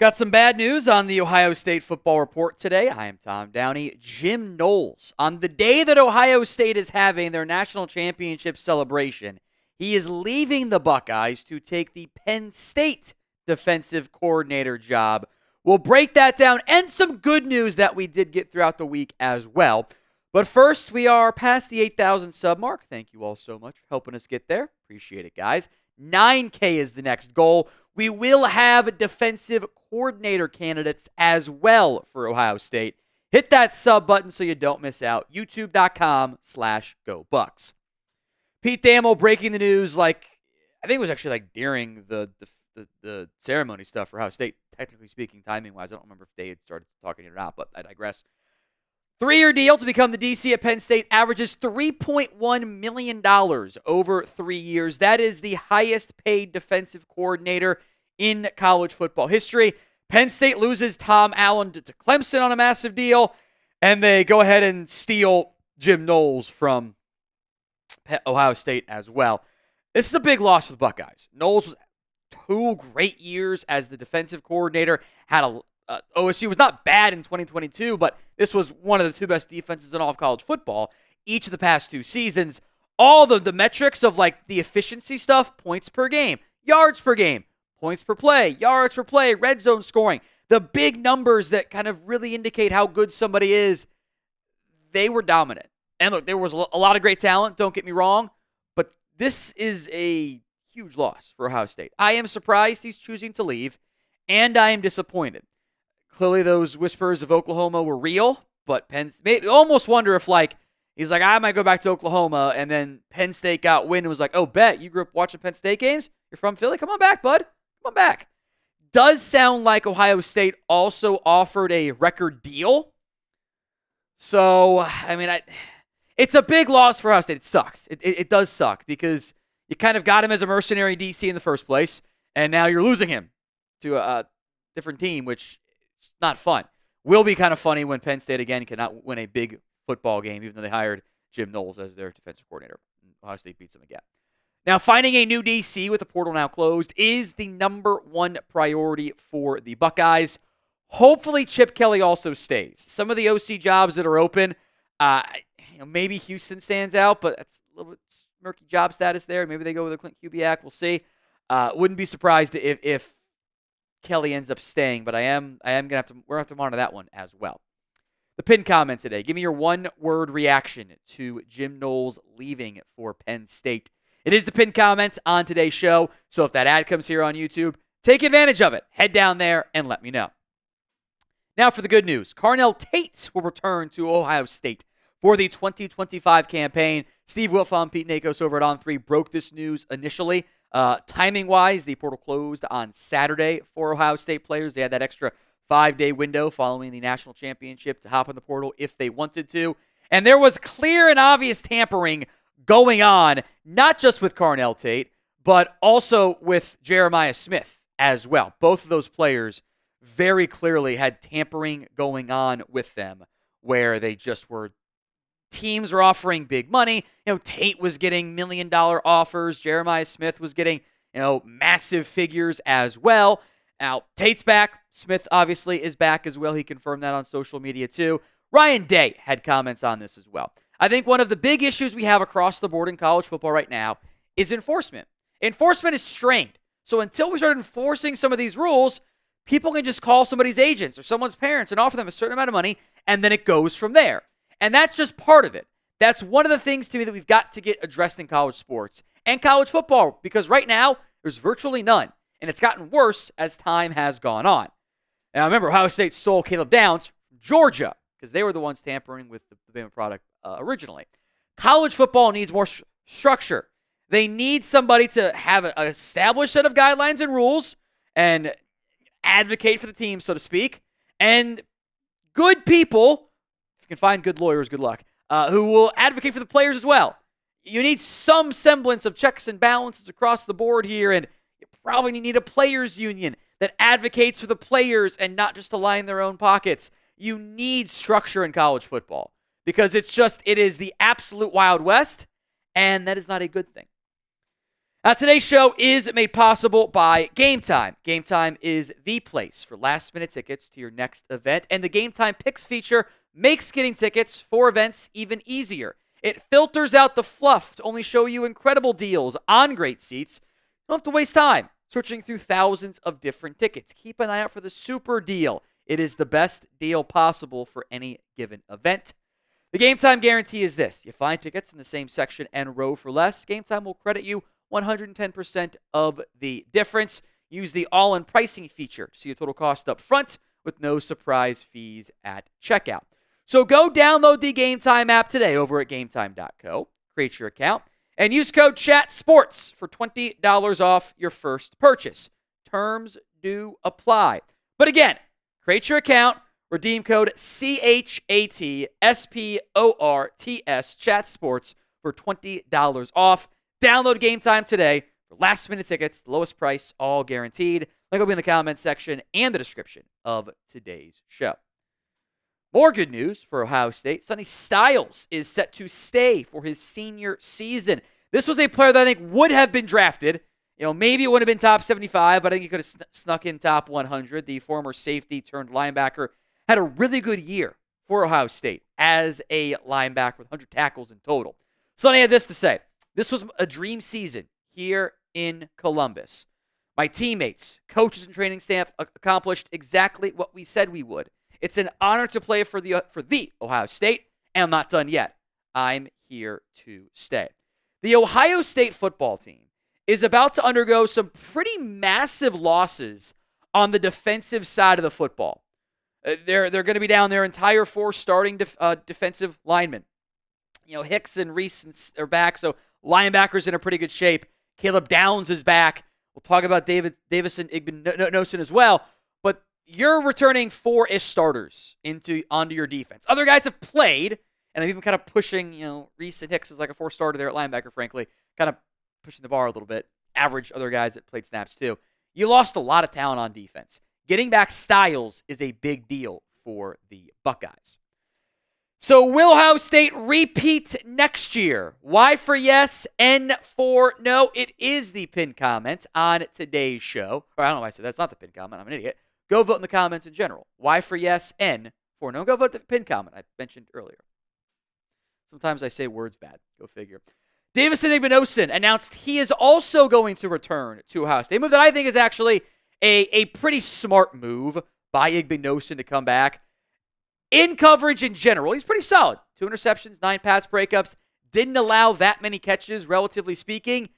Got some bad news on the Ohio State football report today. I am Tom Downey. Jim Knowles, on the day that Ohio State is having their national championship celebration, he is leaving the Buckeyes to take the Penn State defensive coordinator job. We'll break that down and some good news that we did get throughout the week as well. But first, we are past the 8,000 sub mark. Thank you all so much for helping us get there. Appreciate it, guys. 9K is the next goal. We will have defensive coordinator candidates as well for Ohio State. Hit that sub button so you don't miss out. YouTube.com/GoBucks. Pete Thamel breaking the news I think it was actually during the ceremony stuff for Ohio State, technically speaking, timing-wise. I don't remember if they had started talking it or not, but I digress. 3-year deal to become the DC at Penn State, averages $3.1 million over 3 years. That is the highest paid defensive coordinator in college football history. Penn State loses Tom Allen to Clemson on a massive deal, and they go ahead and steal Jim Knowles from Ohio State as well. This is a big loss for the Buckeyes. Knowles was 2 great years as the defensive coordinator, had OSU was not bad in 2022, but this was one of the 2 best defenses in all of college football each of the past 2 seasons. All the metrics of the efficiency stuff, points per game, yards per game, points per play, yards per play, red zone scoring, the big numbers that kind of really indicate how good somebody is, they were dominant. And look, there was a lot of great talent, don't get me wrong, but this is a huge loss for Ohio State. I am surprised he's choosing to leave, and I am disappointed. Clearly, those whispers of Oklahoma were real, but almost wonder if, he's I might go back to Oklahoma, and then Penn State got wind and was like, oh, bet, you grew up watching Penn State games? You're from Philly? Come on back, bud. Come on back. Does sound like Ohio State also offered a record deal. So, it's a big loss for Ohio State. It sucks. It does suck because you kind of got him as a mercenary DC in the first place, and now you're losing him to a different team, which is not fun. Will be kind of funny when Penn State, again, cannot win a big football game, even though they hired Jim Knowles as their defensive coordinator. Ohio State beats them again. Now, finding a new DC with the portal now closed is the number 1 priority for the Buckeyes. Hopefully, Chip Kelly also stays. Some of the OC jobs that are open, maybe Houston stands out, but that's a little bit murky job status there. Maybe they go with a Clint Kubiak. We'll see. Wouldn't be surprised if Kelly ends up staying, but we're gonna have to monitor that one as well. The pinned comment today. Give me your 1-word reaction to Jim Knowles leaving for Penn State. It is the pinned comment on today's show, so if that ad comes here on YouTube, take advantage of it. Head down there and let me know. Now for the good news. Carnell Tate will return to Ohio State for the 2025 campaign. Steve Wiltfong, Pete Nakos over at On3 broke this news initially. Timing-wise, the portal closed on Saturday for Ohio State players. They had that extra 5-day window following the national championship to hop in the portal if they wanted to. And there was clear and obvious tampering going on, not just with Carnell Tate, but also with Jeremiah Smith as well. Both of those players very clearly had tampering going on with them, where they just were, teams were offering big money. Tate was getting $1 million offers. Jeremiah Smith was getting, massive figures as well. Now, Tate's back. Smith obviously is back as well. He confirmed that on social media too. Ryan Day had comments on this as well. I think one of the big issues we have across the board in college football right now is enforcement. Enforcement is strained. So until we start enforcing some of these rules, people can just call somebody's agents or someone's parents and offer them a certain amount of money, and then it goes from there. And that's just part of it. That's one of the things to me that we've got to get addressed in college sports and college football, because right now there's virtually none. And it's gotten worse as time has gone on. Now, remember, Ohio State stole Caleb Downs from Georgia because they were the ones tampering with the Bama product originally. College football needs more structure. They need somebody to have an established set of guidelines and rules and advocate for the team, so to speak. And good people, if you can find good lawyers, good luck, who will advocate for the players as well. You need some semblance of checks and balances across the board here, and you probably need a players' union that advocates for the players and not just to line their own pockets. You need structure in college football because it is the absolute Wild West, and that is not a good thing. Today's show is made possible by Gametime. Gametime is the place for last-minute tickets to your next event, and the Gametime Picks feature makes getting tickets for events even easier. It filters out the fluff to only show you incredible deals on great seats. You don't have to waste time searching through thousands of different tickets. Keep an eye out for the super deal. It is the best deal possible for any given event. The Gametime guarantee is this. You find tickets in the same section and row for less, Gametime will credit you 110% of the difference. Use the all-in pricing feature to see your total cost up front with no surprise fees at checkout. So go download the Gametime app today over at gametime.co, create your account, and use code CHATSPORTS for $20 off your first purchase. Terms do apply. But again, create your account, redeem code CHATSPORTS, CHATSPORTS for $20 off. Download Gametime today for last-minute tickets, the lowest price, all guaranteed. Link will be in the comments section and the description of today's show. More good news for Ohio State. Sonny Styles is set to stay for his senior season. This was a player that I think would have been drafted. Maybe it would have been top 75, but I think he could have snuck in top 100. The former safety turned linebacker had a really good year for Ohio State as a linebacker with 100 tackles in total. Sonny had this to say. This was a dream season here in Columbus. My teammates, coaches, and training staff accomplished exactly what we said we would. It's an honor to play for the Ohio State, and I'm not done yet. I'm here to stay. The Ohio State football team is about to undergo some pretty massive losses on the defensive side of the football. They're going to be down their entire 4 starting defensive linemen. Hicks and Reese are back, so linebackers in a pretty good shape. Caleb Downs is back. We'll talk about Davison Igbinosun as well. But you're returning 4-ish starters onto your defense. Other guys have played, and I'm even kind of pushing, Reese and Hicks is like a 4-starter there at linebacker, frankly. Kind of pushing the bar a little bit. Average other guys that played snaps too. You lost a lot of talent on defense. Getting back Styles is a big deal for the Buckeyes. So will Ohio State repeat next year? Y for yes, N for no. It is the pinned comment on today's show. Or I don't know why I said that's not the pinned comment. I'm an idiot. Go vote in the comments in general. Y for yes, N for no. Go vote the pinned comment I mentioned earlier. Sometimes I say words bad. Go figure. Davison Igbinosun announced he is also going to return to Ohio State. A move that I think is actually a pretty smart move by Igbinosun to come back. In coverage in general, he's pretty solid. 2 interceptions, 9 pass breakups. Didn't allow that many catches, relatively speaking.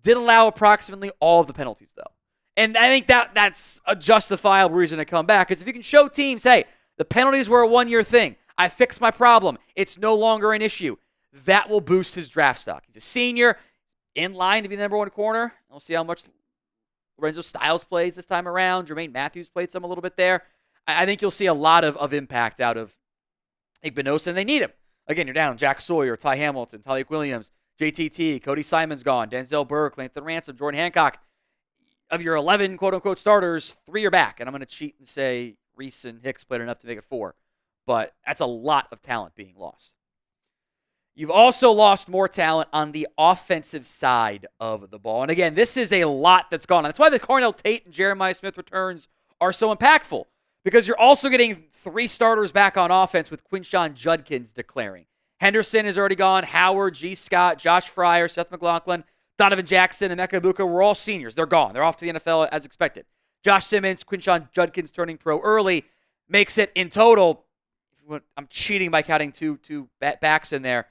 Did allow approximately all of the penalties, though. And I think that's a justifiable reason to come back. Because if you can show teams, hey, the penalties were a one-year thing. I fixed my problem. It's no longer an issue. That will boost his draft stock. He's a senior, in line to be the number 1 corner. We'll see how much Lorenzo Styles plays this time around. Jermaine Matthews played some a little bit there. I think you'll see a lot of impact out of Igbinosun, and they need him. Again, you're down Jack Sawyer, Ty Hamilton, Tyleik Williams, JTT, Cody Simon's gone, Denzel Burke, Lathan Ransom, Jordan Hancock. Of your 11 quote-unquote starters, 3 are back. And I'm going to cheat and say Reese and Hicks played enough to make it 4. But that's a lot of talent being lost. You've also lost more talent on the offensive side of the ball. And again, this is a lot that's gone on. That's why the Carnell Tate and Jeremiah Smith returns are so impactful. Because you're also getting 3 starters back on offense with Quinshon Judkins declaring. Henderson is already gone. Howard, G. Scott, Josh Fryer, Seth McLaughlin, Donovan Jackson, and Emeka Ibuka were all seniors. They're gone. They're off to the NFL as expected. Josh Simmons, Quinshon Judkins turning pro early makes it in total. I'm cheating by counting two backs in there,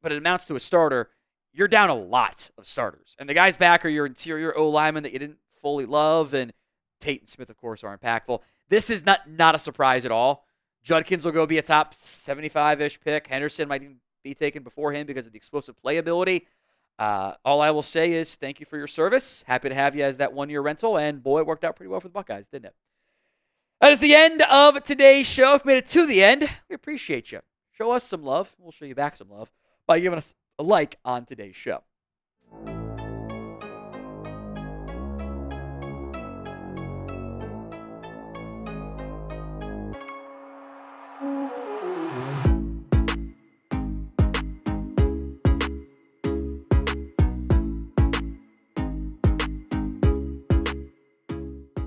but it amounts to a starter. You're down a lot of starters. And the guys back are your interior O-linemen that you didn't fully love, and Tate and Smith, of course, are impactful. This is not a surprise at all. Judkins will go be a top 75-ish pick. Henderson might even be taken before him because of the explosive playability. All I will say is thank you for your service. Happy to have you as that 1-year rental. And, boy, it worked out pretty well for the Buckeyes, didn't it? That is the end of today's show. If you made it to the end, we appreciate you. Show us some love. We'll show you back some love by giving us a like on today's show.